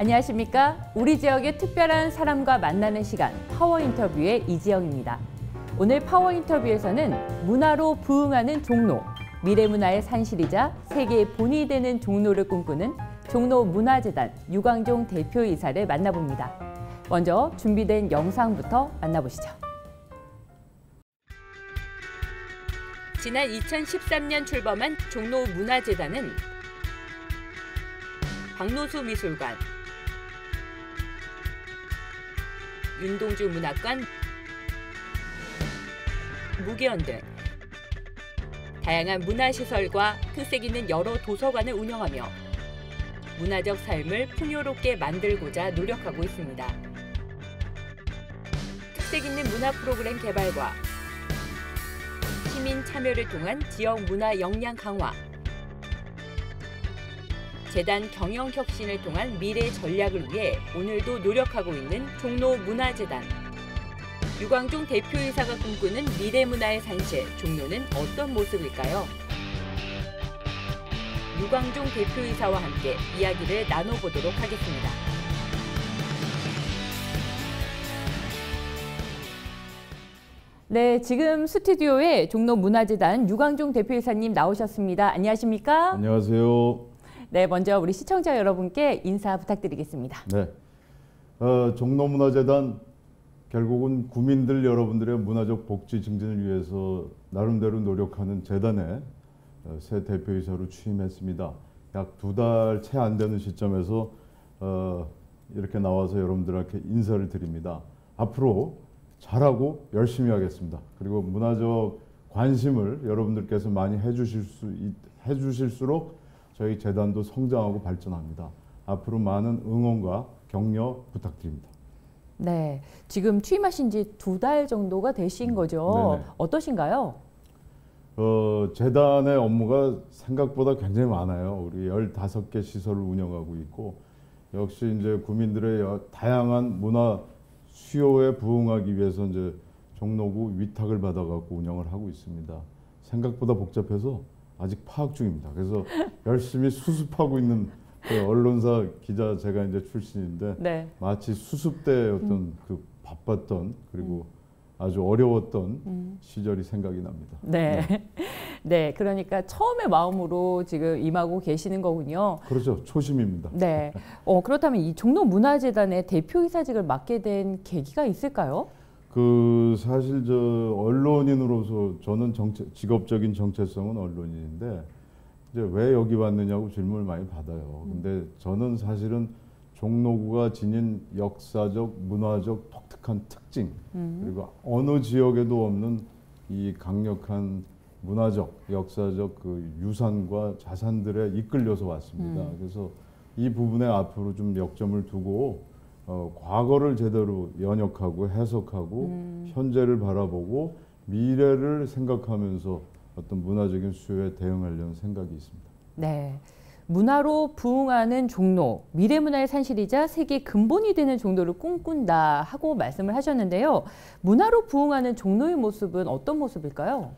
안녕하십니까? 우리 지역의 특별한 사람과 만나는 시간 파워 인터뷰의 이지영입니다. 오늘 파워 인터뷰에서는 문화로 부흥하는 종로, 미래문화의 산실이자 세계의 본이 되는 종로를 꿈꾸는 종로문화재단 유광종 대표이사를 만나봅니다. 먼저 준비된 영상부터 만나보시죠. 지난 2013년 출범한 종로문화재단은 박노수 미술관, 윤동주 문학관, 무계원 등 다양한 문화시설과 특색 있는 여러 도서관을 운영하며 문화적 삶을 풍요롭게 만들고자 노력하고 있습니다. 특색 있는 문화 프로그램 개발과 시민 참여를 통한 지역 문화 역량 강화, 재단 경영 혁신을 통한 미래 전략을 위해 오늘도 노력하고 있는 종로문화재단. 유광종 대표이사가 꿈꾸는 미래문화의 산실, 종로는 어떤 모습일까요? 유광종 대표이사와 함께 이야기를 나눠보도록 하겠습니다. 네, 지금 스튜디오에 종로문화재단 유광종 대표이사님 나오셨습니다. 안녕하십니까? 안녕하세요. 네, 먼저 우리 시청자 여러분께 인사 부탁드리겠습니다. 네, 종로문화재단 결국은 구민들 여러분들의 문화적 복지 증진을 위해서 나름대로 노력하는 재단의 새 대표이사로 취임했습니다. 약 2달 채 안 되는 시점에서 이렇게 나와서 여러분들한테 인사를 드립니다. 앞으로 잘하고 열심히 하겠습니다. 그리고 문화적 관심을 여러분들께서 많이 해주실수록 저희 재단도 성장하고 발전합니다. 앞으로 많은 응원과 격려 부탁드립니다. 네, 지금 취임하신 지 2달 정도가 되신 거죠. 네네. 어떠신가요? 재단의 업무가 생각보다 굉장히 많아요. 우리 15개 시설을 운영하고 있고, 역시 이제 구민들의 다양한 문화 수요에 부응하기 위해서 이제 종로구 위탁을 받아갖고 운영을 하고 있습니다. 생각보다 복잡해서 아직 파악 중입니다. 그래서 열심히 수습하고 있는 언론사 기자 제가 이제 출신인데 네. 마치 수습 때 어떤 그 바빴던 그리고 아주 어려웠던 시절이 생각이 납니다. 네. 네. 네, 그러니까 처음의 마음으로 지금 임하고 계시는 거군요. 그렇죠. 초심입니다. 네. 그렇다면 이 종로문화재단의 대표이사직을 맡게 된 계기가 있을까요? 사실 언론인으로서 저는 직업적인 정체성은 언론인인데 이제 왜 여기 왔느냐고 질문을 많이 받아요. 근데 저는 사실은 종로구가 지닌 역사적, 문화적 독특한 특징 그리고 어느 지역에도 없는 이 강력한 문화적, 역사적 그 유산과 자산들에 이끌려서 왔습니다. 그래서 이 부분에 앞으로 좀 역점을 두고 과거를 제대로 연역하고 해석하고 현재를 바라보고 미래를 생각하면서 어떤 문화적인 수요에 대응하려는 생각이 있습니다. 네, 문화로 부흥하는 종로, 미래문화의 산실이자 세계 근본이 되는 종로를 꿈꾼다 하고 말씀을 하셨는데요. 문화로 부흥하는 종로의 모습은 어떤 모습일까요?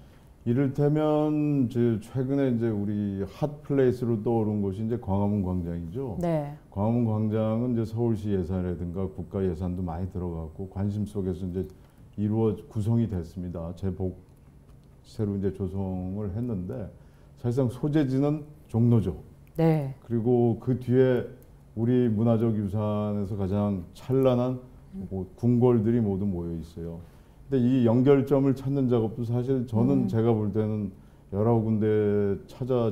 이를테면 최근에 이제 우리 핫플레이스로 떠오른 곳이 이제 광화문 광장이죠. 네. 광화문 광장은 이제 서울시 예산이라든가 국가 예산도 많이 들어갔고 관심 속에서 이제 구성이 됐습니다. 새로 이제 조성을 했는데 사실상 소재지는 종로죠. 네. 그리고 그 뒤에 우리 문화적 유산에서 가장 찬란한 궁궐들이 모두 모여 있어요. 근데 이 연결점을 찾는 작업도 사실 저는 제가 볼 때는 여러 군데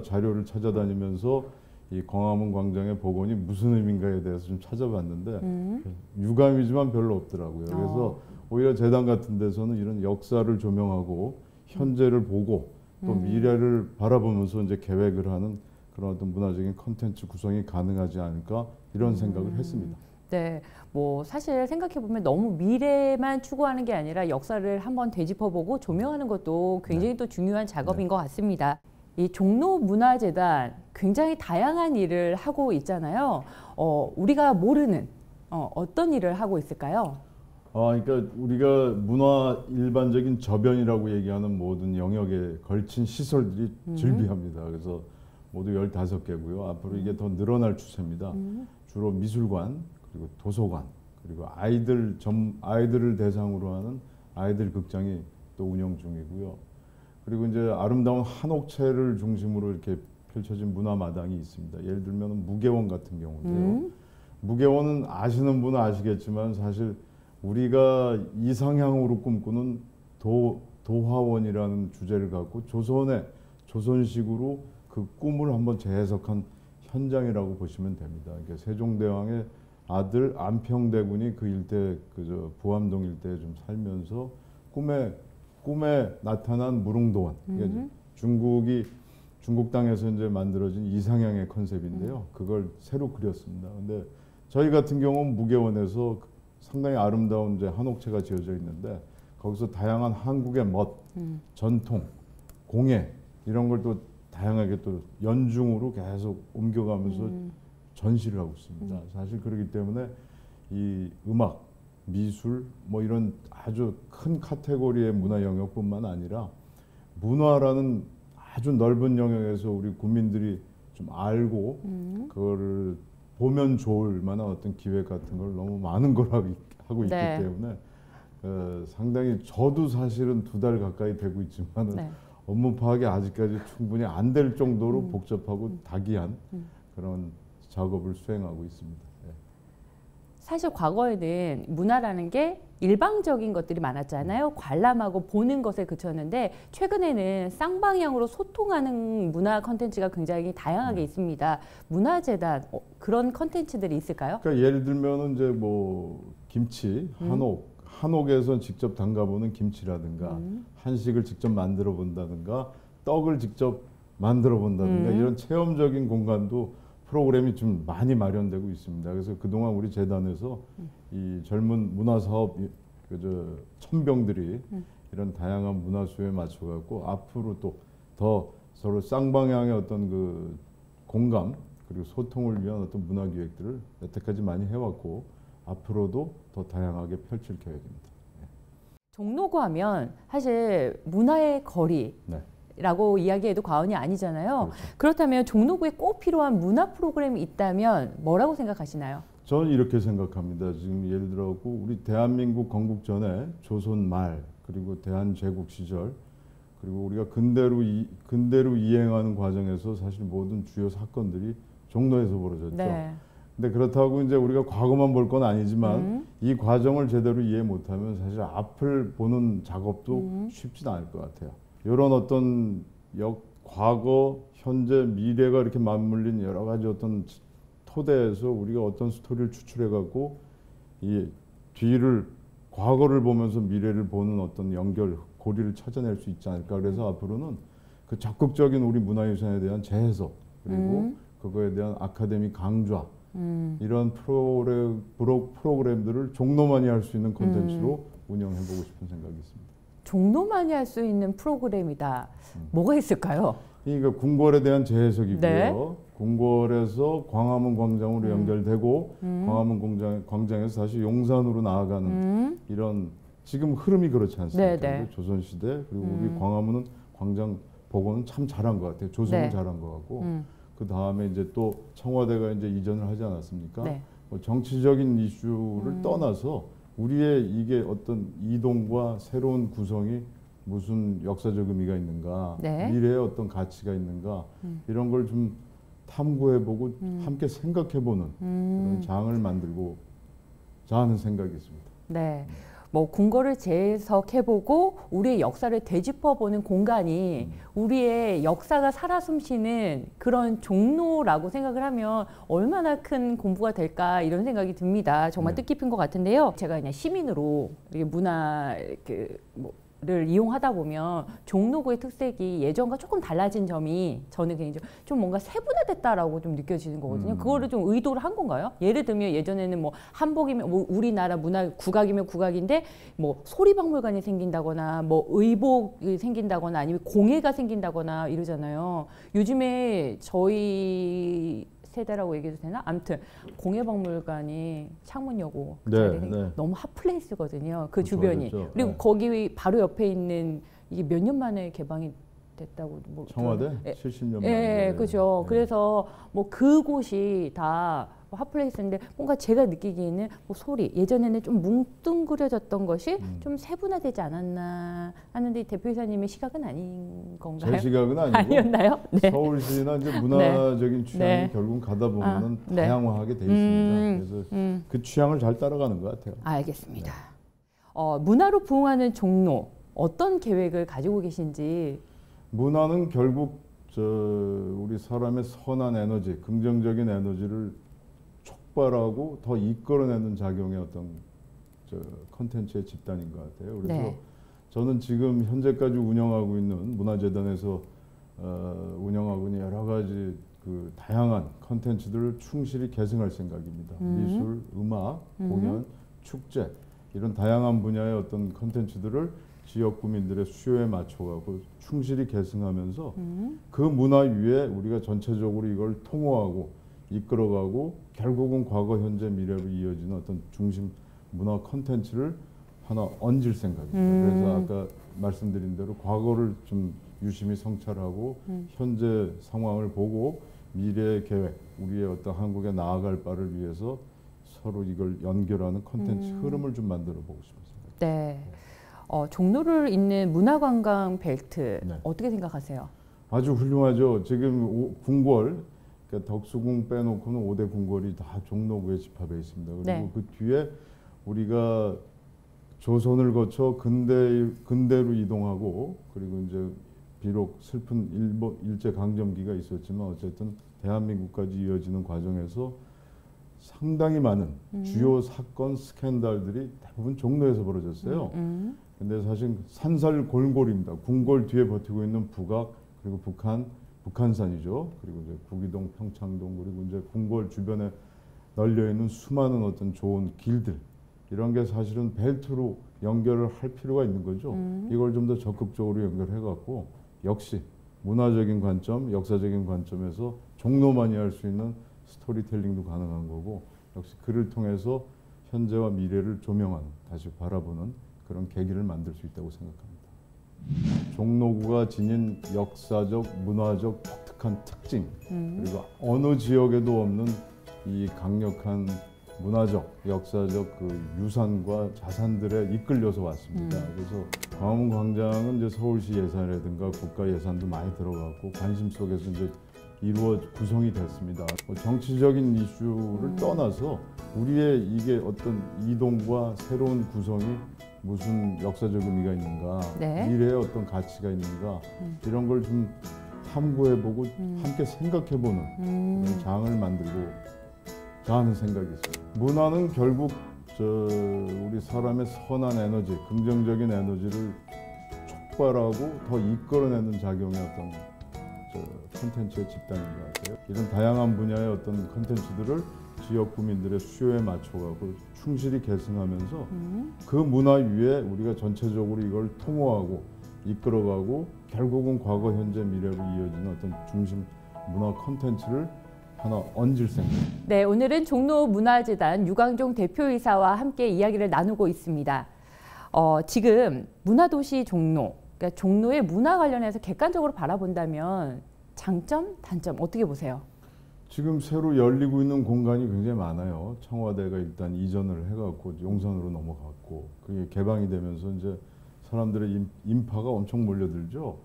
자료를 찾아다니면서 이 광화문 광장의 복원이 무슨 의미인가에 대해서 좀 찾아봤는데 유감이지만 별로 없더라고요. 그래서 오히려 재단 같은 데서는 이런 역사를 조명하고 현재를 보고 또 미래를 바라보면서 이제 계획을 하는 그런 어떤 문화적인 콘텐츠 구성이 가능하지 않을까 이런 생각을 했습니다. 네, 뭐 사실 생각해보면 너무 미래만 추구하는 게 아니라 역사를 한번 되짚어보고 조명하는 것도 굉장히 또 중요한 작업인 것 같습니다. 이 종로문화재단 굉장히 다양한 일을 하고 있잖아요. 우리가 모르는 어떤 일을 하고 있을까요? 그러니까 우리가 문화 일반적인 저변이라고 얘기하는 모든 영역에 걸친 시설들이 즐비합니다. 그래서 모두 15개고요. 앞으로 이게 더 늘어날 추세입니다. 주로 미술관 그리고 도서관 그리고 아이들을 대상으로 하는 아이들 극장이 또 운영 중이고요. 그리고 이제 아름다운 한옥채를 중심으로 이렇게 펼쳐진 문화마당이 있습니다. 예를 들면 무계원 같은 경우인데요. 무계원은 아시는 분은 아시겠지만 사실 우리가 이상향으로 꿈꾸는 도화원이라는 주제를 갖고 조선식으로 그 꿈을 한번 재해석한 현장이라고 보시면 됩니다. 그러니까 세종대왕의 아들 안평대군이 그 일대 부암동 일대에 좀 살면서 꿈에 나타난 무릉도원. 중국 땅에서 이제 만들어진 이상향의 컨셉인데요. 그걸 새로 그렸습니다. 근데 저희 같은 경우는 무계원에서 상당히 아름다운 이제 한옥채가 지어져 있는데 거기서 다양한 한국의 멋, 전통, 공예 이런 걸 또 다양하게 또 연중으로 계속 옮겨가면서 전시를 하고 있습니다. 사실 그렇기 때문에 이 음악, 미술 뭐 이런 아주 큰 카테고리의 문화 영역뿐만 아니라 문화라는 아주 넓은 영역에서 우리 국민들이 좀 알고 그거를 보면 좋을 만한 어떤 기획 같은 걸 너무 많은 걸 하고 있기 네. 때문에 상당히 저도 사실은 2달 가까이 되고 있지만 네. 업무 파악이 아직까지 충분히 안 될 정도로 복잡하고 다기한 그런 작업을 수행하고 있습니다. 네. 사실 과거에는 문화라는 게 일방적인 것들이 많았잖아요. 관람하고 보는 것에 그쳤는데 최근에는 쌍방향으로 소통하는 문화 컨텐츠가 굉장히 다양하게 있습니다. 문화재단 그런 컨텐츠들이 있을까요? 그러니까 예를 들면은 이제 뭐 김치, 한옥에서 직접 담가보는 김치라든가 한식을 직접 만들어 본다든가 떡을 직접 만들어 본다든가 이런 체험적인 공간도 프로그램이 좀 많이 마련되고 있습니다. 그래서 그동안 우리 재단에서 이 젊은 문화사업 천병들이 이런 다양한 문화 수요에 맞춰갖고 앞으로 또 더 서로 쌍방향의 어떤 그 공감 그리고 소통을 위한 어떤 문화 기획들을 여태까지 많이 해왔고 앞으로도 더 다양하게 펼칠 계획입니다. 네. 종로구 하면 사실 문화의 거리. 네. 라고 이야기해도 과언이 아니잖아요. 그렇죠. 그렇다면 종로구에 꼭 필요한 문화 프로그램이 있다면 뭐라고 생각하시나요? 저는 이렇게 생각합니다. 지금 예를 들어 우리 대한민국 건국 전에 조선 말 그리고 대한제국 시절 그리고 우리가 근대로 이행하는 과정에서 사실 모든 주요 사건들이 종로에서 벌어졌죠. 네. 근데 그렇다고 이제 우리가 과거만 볼 건 아니지만 이 과정을 제대로 이해 못하면 사실 앞을 보는 작업도 쉽지는 않을 것 같아요. 이런 어떤 과거, 현재, 미래가 이렇게 맞물린 여러 가지 어떤 토대에서 우리가 어떤 스토리를 추출해갖고 이 과거를 보면서 미래를 보는 어떤 고리를 찾아낼 수 있지 않을까. 그래서 앞으로는 그 적극적인 우리 문화유산에 대한 재해석 그리고 그거에 대한 아카데미 강좌 이런 프로그램들을 종로만이 할 수 있는 콘텐츠로 운영해보고 싶은 생각이 있습니다. 종로만이 할 수 있는 프로그램이다. 뭐가 있을까요? 그러니까 궁궐에 대한 재해석이고요. 네. 궁궐에서 광화문 광장으로 연결되고 광화문 광장에서 다시 용산으로 나아가는 이런 지금 흐름이 그렇지 않습니까? 네. 조선시대 그리고 우리 광화문은 광장 복원은 참 잘한 것 같아요. 조선은 네. 잘한 것 같고 그 다음에 이제 또 청와대가 이제 이전을 하지 않았습니까? 네. 뭐 정치적인 이슈를 떠나서 우리의 이게 어떤 이동과 새로운 구성이 무슨 역사적 의미가 있는가, 네. 미래의 어떤 가치가 있는가 이런 걸 좀 탐구해보고 함께 생각해보는 그런 장을 만들고자 하는 생각이 있습니다. 네. 뭐 궁궐을 재해석해보고 우리의 역사를 되짚어보는 공간이 우리의 역사가 살아 숨쉬는 그런 종로라고 생각을 하면 얼마나 큰 공부가 될까 이런 생각이 듭니다. 정말 네. 뜻깊은 것 같은데요. 제가 그냥 시민으로 문화 를 이용하다 보면 종로구의 특색이 예전과 조금 달라진 점이 저는 개인적으로 좀 뭔가 세분화됐다라고 좀 느껴지는 거거든요. 그거를 좀 의도를 한 건가요? 예를 들면 예전에는 뭐 한복이면 뭐 우리나라 문화 국악이면 국악인데 뭐 소리박물관이 생긴다거나 뭐 의복이 생긴다거나 아니면 공예가 생긴다거나 이러잖아요. 요즘에 저희 세대라고 얘기해도 되나? 아무튼 공예박물관이 창문여고 네. 너무 핫플레이스거든요. 그 그렇죠, 주변이. 그렇죠. 그리고 네. 거기 바로 옆에 있는 이게 몇 년 만에 개방이 됐다고 뭐 청와대 70년 만에. 예, 그죠. 그래서 뭐 그곳이 다 핫플레이스인데 뭔가 제가 느끼기에는 뭐 소리 예전에는 좀 뭉뚱그려졌던 것이 좀 세분화되지 않았나 하는데 대표이사님의 시각은 아닌 건가요? 제 시각은 아니고 아니었나요? 네. 서울시나 이제 문화적인 취향이 결국 가다 보면은 다양화하게 돼 있습니다. 그래서 그 취향을 잘 따라가는 것 같아요. 알겠습니다. 문화로 부흥하는 종로 어떤 계획을 가지고 계신지. 문화는 결국 우리 사람의 선한 에너지, 긍정적인 에너지를 촉발하고 더 이끌어내는 작용의 어떤 컨텐츠의 집단인 것 같아요. 그래서 저는 지금 현재까지 운영하고 있는 문화재단에서 운영하고 있는 여러 가지 그 다양한 컨텐츠들을 충실히 계승할 생각입니다. 미술, 음악, 공연, 축제 이런 다양한 분야의 어떤 컨텐츠들을 지역 구민들의 수요에 맞춰가고 충실히 계승하면서 그 문화 위에 우리가 전체적으로 이걸 통호하고 이끌어가고 결국은 과거, 현재, 미래로 이어지는 어떤 중심 문화 콘텐츠를 하나 얹을 생각입니다. 그래서 아까 말씀드린 대로 과거를 좀 유심히 성찰하고 현재 상황을 보고 미래의 계획, 우리의 어떤 한국에 나아갈 바를 위해서 서로 이걸 연결하는 콘텐츠 흐름을 좀 만들어 보고 싶습니다. 네. 종로를 잇는 문화관광 벨트 어떻게 생각하세요? 아주 훌륭하죠. 지금 궁궐 그러니까 덕수궁 빼놓고는 5대 궁궐이 다 종로구에 집합해 있습니다. 그리고 그 뒤에 우리가 조선을 거쳐 근대로 이동하고 그리고 이제 비록 슬픈 일제 강점기가 있었지만 어쨌든 대한민국까지 이어지는 과정에서 상당히 많은 주요 사건 스캔들들이 대부분 종로에서 벌어졌어요. 근데 사실 산살골골입니다. 궁궐 뒤에 버티고 있는 북악 그리고 북한산이죠. 그리고 이제 구기동, 평창동 그리고 이제 궁궐 주변에 널려 있는 수많은 어떤 좋은 길들 이런 게 사실은 벨트로 연결을 할 필요가 있는 거죠. 이걸 좀 더 적극적으로 연결해 갖고 역시 문화적인 관점, 역사적인 관점에서 종로만이 할 수 있는 스토리텔링도 가능한 거고 역시 그를 통해서 현재와 미래를 조명하는 다시 바라보는 그런 계기를 만들 수 있다고 생각합니다. 종로구가 지닌 역사적, 문화적 독특한 특징 그리고 어느 지역에도 없는 이 강력한 문화적, 역사적 그 유산과 자산들에 이끌려서 왔습니다. 그래서 광화문 광장은 이제 서울시 예산이라든가 국가 예산도 많이 들어갔고 관심 속에서 이제 구성이 됐습니다. 정치적인 이슈를 떠나서 우리의 이게 어떤 이동과 새로운 구성이 무슨 역사적 의미가 있는가, 미래의 어떤 가치가 있는가 이런 걸 좀 탐구해보고 함께 생각해보는 그런 장을 만들고 하는 생각이 있습니다. 문화는 결국 우리 사람의 선한 에너지, 긍정적인 에너지를 촉발하고 더 이끌어내는 작용의 어떤 콘텐츠의 집단인 것 같아요. 이런 다양한 분야의 어떤 콘텐츠들을 지역 구민들의 수요에 맞춰가고 충실히 계승하면서 그 문화 위에 우리가 전체적으로 이걸 통호하고 이끌어가고 결국은 과거, 현재, 미래로 이어지는 어떤 중심 문화 콘텐츠를 하나 얹을 생각입니다. 네, 오늘은 종로문화재단 유광종 대표이사와 함께 이야기를 나누고 있습니다. 지금 문화도시 종로, 그러니까 종로의 문화 관련해서 객관적으로 바라본다면 장점, 단점 어떻게 보세요? 지금 새로 열리고 있는 공간이 굉장히 많아요. 청와대가 일단 이전을 해갖고 용산으로 넘어갔고 그게 개방이 되면서 이제 사람들의 인파가 엄청 몰려들죠.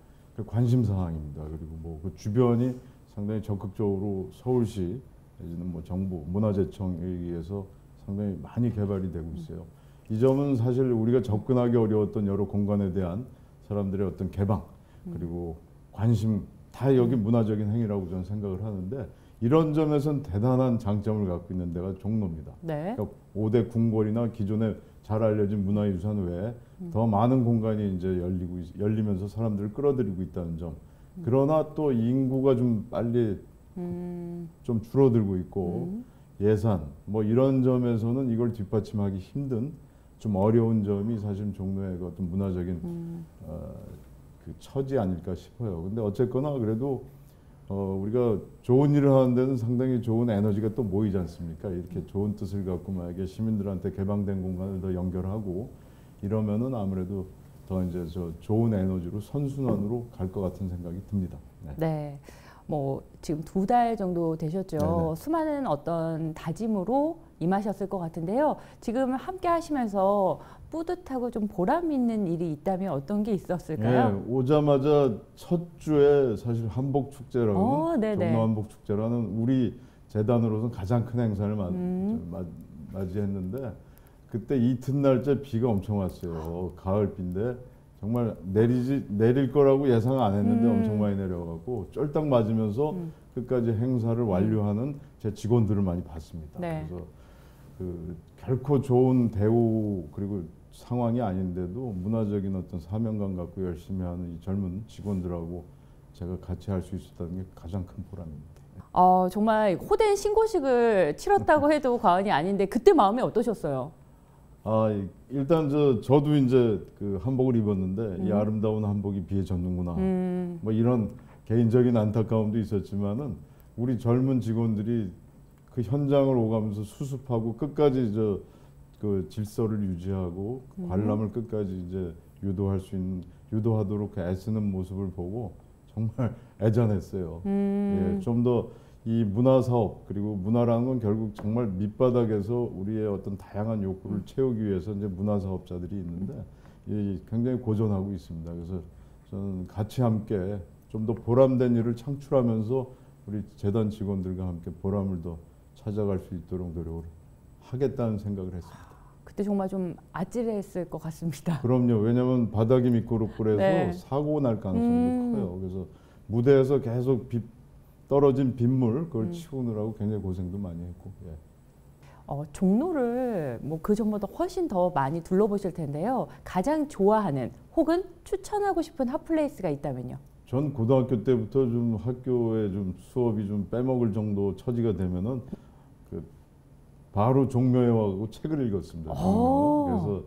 관심 사항입니다. 그리고 뭐 그 주변이 상당히 적극적으로 서울시 내지는 뭐 정부 문화재청에 의해서 상당히 많이 개발이 되고 있어요. 이 점은 사실 우리가 접근하기 어려웠던 여러 공간에 대한 사람들의 어떤 개방 그리고 관심 다 여기 문화적인 행위라고 저는 생각을 하는데 이런 점에서는 대단한 장점을 갖고 있는 데가 종로입니다. 그러니까 5대 궁궐이나 기존에 잘 알려진 문화유산 외에 더 많은 공간이 이제 열리면서 사람들을 끌어들이고 있다는 점. 그러나 또 인구가 좀 빨리 좀 줄어들고 있고 예산 뭐 이런 점에서는 이걸 뒷받침하기 힘든 좀 어려운 점이 사실 종로의 어떤 문화적인 그 처지 아닐까 싶어요. 근데 어쨌거나 그래도 우리가 좋은 일을 하는 데는 상당히 좋은 에너지가 또 모이지 않습니까? 이렇게 좋은 뜻을 갖고 만약에 시민들한테 개방된 공간을 더 연결하고 이러면은 아무래도 더 이제 저 좋은 에너지로 선순환으로 갈 것 같은 생각이 듭니다. 네. 네. 뭐 지금 2달 정도 되셨죠. 네네. 수많은 어떤 다짐으로 임하셨을 것 같은데요. 지금 함께 하시면서 뿌듯하고 좀 보람 있는 일이 있다면 어떤 게 있었을까요? 네, 오자마자 첫 주에 사실 한복축제라는 종로 한복축제라는 우리 재단으로서는 가장 큰 행사를 맞이했는데 그때 이튿날째 비가 엄청 왔어요. 가을비인데 정말 내릴 거라고 예상 안 했는데 엄청 많이 내려가고 쫄딱 맞으면서 끝까지 행사를 완료하는 제 직원들을 많이 봤습니다. 네. 그래서 결코 좋은 대우 그리고 상황이 아닌데도 문화적인 어떤 사명감 갖고 열심히 하는 이 젊은 직원들하고 제가 같이 할 수 있었다는 게 가장 큰 보람입니다. 정말 호된 신고식을 치렀다고 해도 과언이 아닌데 그때 마음이 어떠셨어요? 일단 저도 이제 그 한복을 입었는데 이 아름다운 한복이 비에 젖는구나. 뭐 이런 개인적인 안타까움도 있었지만은 우리 젊은 직원들이 그 현장을 오가면서 수습하고 끝까지 그 질서를 유지하고 관람을 끝까지 이제 유도하도록 애쓰는 모습을 보고 정말 애잔했어요. 예, 좀 더 이 문화 사업 그리고 문화라는 건 결국 정말 밑바닥에서 우리의 어떤 다양한 욕구를 채우기 위해서 이제 문화 사업자들이 있는데 굉장히 고전하고 있습니다. 그래서 저는 같이 함께 좀 더 보람된 일을 창출하면서 우리 재단 직원들과 함께 보람을 더 찾아갈 수 있도록 노력을 하겠다는 생각을 했습니다. 그때 정말 좀 아찔했을 것 같습니다. 그럼요. 왜냐하면 바닥이 미끄럽고 해서 사고 날 가능성도 커요. 그래서 무대에서 계속 떨어진 빗물 그걸 치우느라고 굉장히 고생도 많이 했고. 예. 종로를 뭐 그 전보다 훨씬 더 많이 둘러보실 텐데요. 가장 좋아하는 혹은 추천하고 싶은 핫플레이스가 있다면요? 전 고등학교 때부터 좀 학교에 좀 수업이 좀 빼먹을 정도 처지가 되면은 바로 종묘에 와서 책을 읽었습니다. 그래서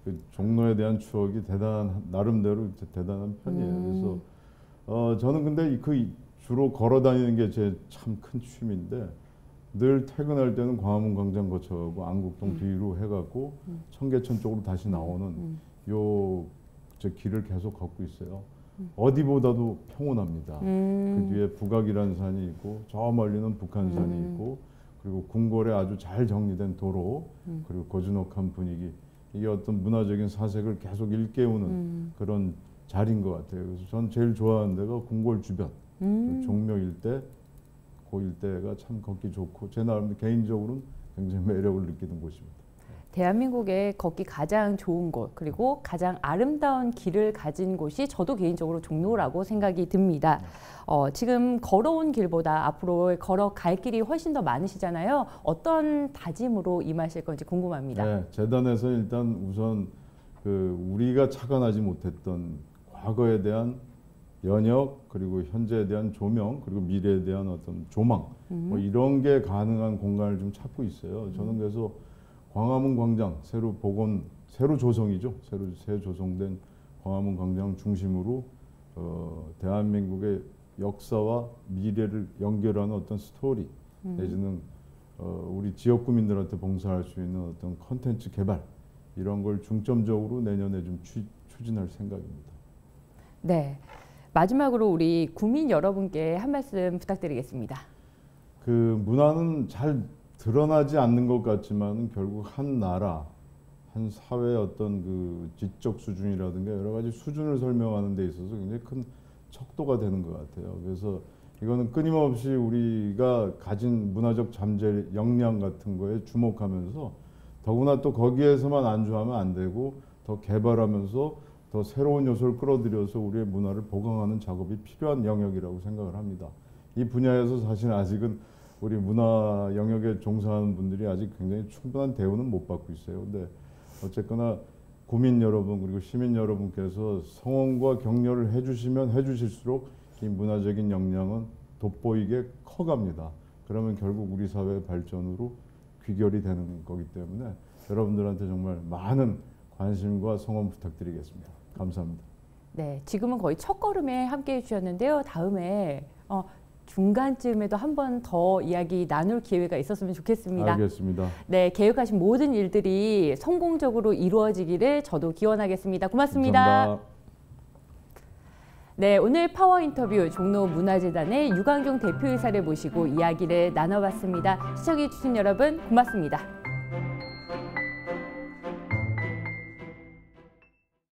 그 종로에 대한 추억이 나름대로 대단한 편이에요. 그래서 저는 근데 주로 걸어 다니는 게 제 참 큰 취미인데 늘 퇴근할 때는 광화문 광장 거쳐가고 안국동 뒤로 해갖고 청계천 쪽으로 다시 나오는 저 길을 계속 걷고 있어요. 어디보다도 평온합니다. 그 뒤에 북악이라는 산이 있고 저 멀리는 북한산이 있고 그리고 궁궐에 아주 잘 정리된 도로 그리고 고즈넉한 분위기 이게 어떤 문화적인 사색을 계속 일깨우는 그런 자리인 것 같아요. 그래서 전 제일 좋아하는 데가 궁궐 주변 종묘 일대 그 일대가 참 걷기 좋고 제 나름 개인적으로는 굉장히 매력을 느끼는 곳입니다. 대한민국에 걷기 가장 좋은 곳 그리고 가장 아름다운 길을 가진 곳이 저도 개인적으로 종로라고 생각이 듭니다. 지금 걸어온 길보다 앞으로 걸어갈 길이 훨씬 더 많으시잖아요. 어떤 다짐으로 임하실 건지 궁금합니다. 네, 재단에서 일단 우선 우리가 착안하지 못했던 과거에 대한 연역 그리고 현재에 대한 조명 그리고 미래에 대한 어떤 조망 뭐 이런 게 가능한 공간을 좀 찾고 있어요. 저는 그래서 광화문 광장 새로 조성이죠. 새 조성된 광화문 광장 중심으로 대한민국의 역사와 미래를 연결하는 어떤 스토리 내지는 우리 지역 구민들한테 봉사할 수 있는 어떤 컨텐츠 개발 이런 걸 중점적으로 내년에 좀 추진할 생각입니다. 네. 마지막으로 우리 구민 여러분께 한 말씀 부탁드리겠습니다. 문화는 잘 드러나지 않는 것 같지만 결국 한 나라, 한 사회의 어떤 지적 수준이라든가 여러 가지 수준을 설명하는 데 있어서 굉장히 큰 척도가 되는 것 같아요. 그래서 이거는 끊임없이 우리가 가진 문화적 잠재 역량 같은 거에 주목하면서 더구나 또 거기에서만 안주하면 안 되고 더 개발하면서 더 새로운 요소를 끌어들여서 우리의 문화를 보강하는 작업이 필요한 영역이라고 생각을 합니다. 이 분야에서 사실 아직은 우리 문화 영역에 종사하는 분들이 아직 굉장히 충분한 대우는 못 받고 있어요. 근데 어쨌거나 구민 여러분 그리고 시민 여러분께서 성원과 격려를 해주시면 해주실수록 이 문화적인 역량은 돋보이게 커갑니다. 그러면 결국 우리 사회의 발전으로 귀결이 되는 거기 때문에 여러분들한테 정말 많은 관심과 성원 부탁드리겠습니다. 감사합니다. 네, 지금은 거의 첫걸음에 함께해 주셨는데요. 다음에 중간쯤에도 한 번 더 이야기 나눌 기회가 있었으면 좋겠습니다. 알겠습니다. 네, 계획하신 모든 일들이 성공적으로 이루어지기를 저도 기원하겠습니다. 고맙습니다. 감사합니다. 네, 오늘 파워 인터뷰 종로문화재단의 유광경 대표이사를 모시고 이야기를 나눠봤습니다. 시청해주신 여러분 고맙습니다.